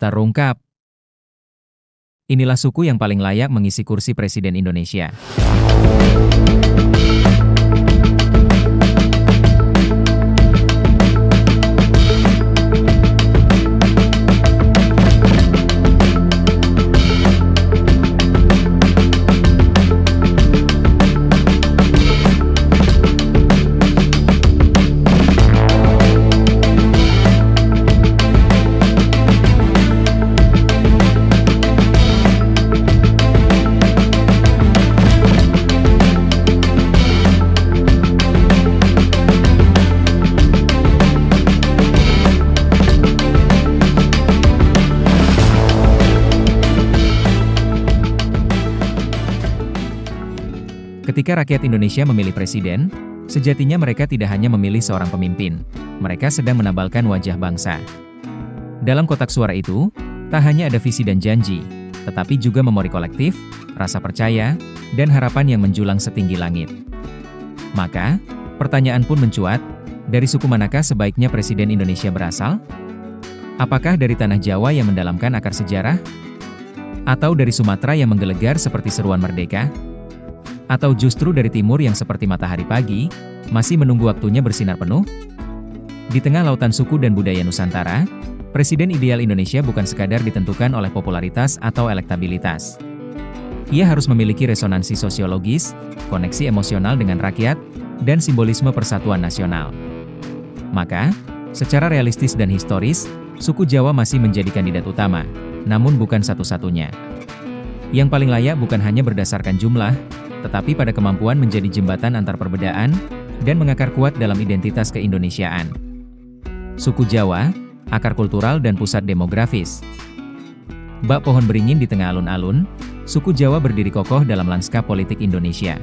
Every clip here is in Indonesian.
Terungkap. Inilah suku yang paling layak mengisi kursi Presiden Indonesia. Ketika rakyat Indonesia memilih presiden, sejatinya mereka tidak hanya memilih seorang pemimpin, mereka sedang menabalkan wajah bangsa. Dalam kotak suara itu, tak hanya ada visi dan janji, tetapi juga memori kolektif, rasa percaya, dan harapan yang menjulang setinggi langit. Maka, pertanyaan pun mencuat, dari suku manakah sebaiknya presiden Indonesia berasal? Apakah dari tanah Jawa yang mendalamkan akar sejarah? Atau dari Sumatera yang menggelegar seperti seruan merdeka? Atau justru dari timur yang seperti matahari pagi, masih menunggu waktunya bersinar penuh? Di tengah lautan suku dan budaya Nusantara, presiden ideal Indonesia bukan sekadar ditentukan oleh popularitas atau elektabilitas. Ia harus memiliki resonansi sosiologis, koneksi emosional dengan rakyat, dan simbolisme persatuan nasional. Maka, secara realistis dan historis, suku Jawa masih menjadi kandidat utama, namun bukan satu-satunya. Yang paling layak bukan hanya berdasarkan jumlah, tetapi pada kemampuan menjadi jembatan antar perbedaan, dan mengakar kuat dalam identitas keindonesiaan. Suku Jawa, akar kultural dan pusat demografis. Bak pohon beringin di tengah alun-alun, suku Jawa berdiri kokoh dalam lanskap politik Indonesia.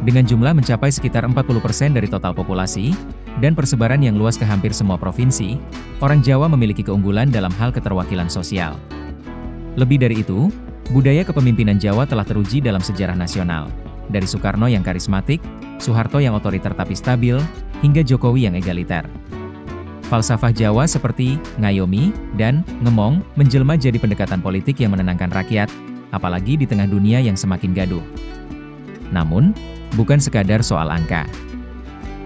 Dengan jumlah mencapai sekitar 40% dari total populasi, dan persebaran yang luas ke hampir semua provinsi, orang Jawa memiliki keunggulan dalam hal keterwakilan sosial. Lebih dari itu, budaya kepemimpinan Jawa telah teruji dalam sejarah nasional, dari Soekarno yang karismatik, Soeharto yang otoriter tapi stabil, hingga Jokowi yang egaliter. Falsafah Jawa seperti ngayomi dan ngemong menjelma jadi pendekatan politik yang menenangkan rakyat, apalagi di tengah dunia yang semakin gaduh. Namun, bukan sekadar soal angka.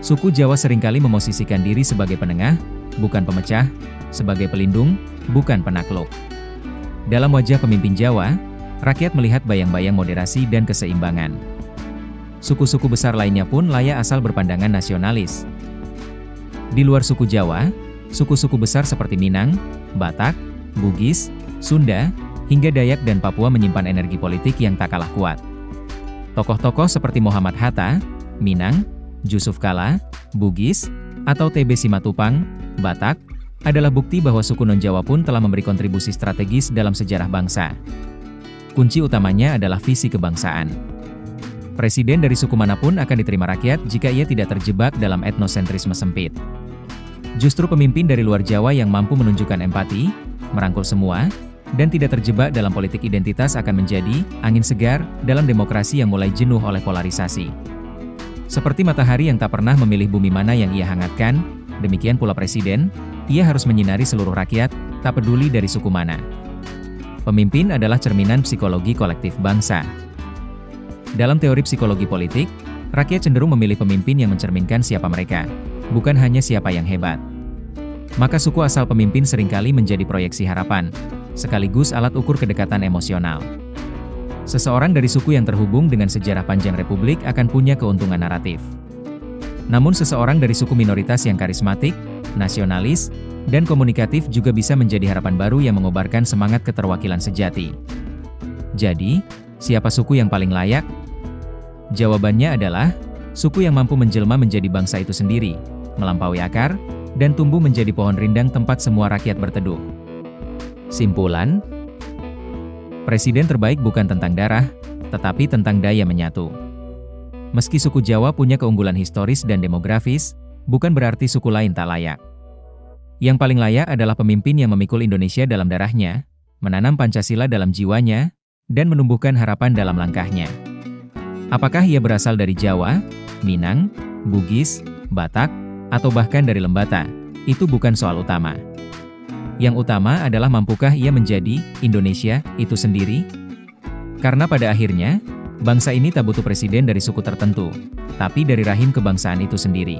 Suku Jawa seringkali memosisikan diri sebagai penengah, bukan pemecah, sebagai pelindung, bukan penakluk. Dalam wajah pemimpin Jawa, rakyat melihat bayang-bayang moderasi dan keseimbangan. Suku-suku besar lainnya pun layak asal berpandangan nasionalis. Di luar suku Jawa, suku-suku besar seperti Minang, Batak, Bugis, Sunda, hingga Dayak dan Papua menyimpan energi politik yang tak kalah kuat. Tokoh-tokoh seperti Muhammad Hatta, Minang, Jusuf Kalla, Bugis, atau TB Simatupang, Batak, adalah bukti bahwa suku non-Jawa pun telah memberi kontribusi strategis dalam sejarah bangsa. Kunci utamanya adalah visi kebangsaan. Presiden dari suku manapun akan diterima rakyat jika ia tidak terjebak dalam etnosentrisme sempit. Justru pemimpin dari luar Jawa yang mampu menunjukkan empati, merangkul semua, dan tidak terjebak dalam politik identitas akan menjadi angin segar dalam demokrasi yang mulai jenuh oleh polarisasi. Seperti matahari yang tak pernah memilih bumi mana yang ia hangatkan, demikian pula presiden, ia harus menyinari seluruh rakyat, tak peduli dari suku mana. Pemimpin adalah cerminan psikologi kolektif bangsa. Dalam teori psikologi politik, rakyat cenderung memilih pemimpin yang mencerminkan siapa mereka, bukan hanya siapa yang hebat. Maka suku asal pemimpin seringkali menjadi proyeksi harapan, sekaligus alat ukur kedekatan emosional. Seseorang dari suku yang terhubung dengan sejarah panjang republik akan punya keuntungan naratif. Namun seseorang dari suku minoritas yang karismatik, nasionalis, dan komunikatif juga bisa menjadi harapan baru yang mengobarkan semangat keterwakilan sejati. Jadi, siapa suku yang paling layak? Jawabannya adalah, suku yang mampu menjelma menjadi bangsa itu sendiri, melampaui akar, dan tumbuh menjadi pohon rindang tempat semua rakyat berteduh. Simpulan, presiden terbaik bukan tentang darah, tetapi tentang daya menyatu. Meski suku Jawa punya keunggulan historis dan demografis, bukan berarti suku lain tak layak. Yang paling layak adalah pemimpin yang memikul Indonesia dalam darahnya, menanam Pancasila dalam jiwanya, dan menumbuhkan harapan dalam langkahnya. Apakah ia berasal dari Jawa, Minang, Bugis, Batak, atau bahkan dari Lembata, itu bukan soal utama. Yang utama adalah mampukah ia menjadi Indonesia itu sendiri? Karena pada akhirnya, bangsa ini tak butuh presiden dari suku tertentu, tapi dari rahim kebangsaan itu sendiri.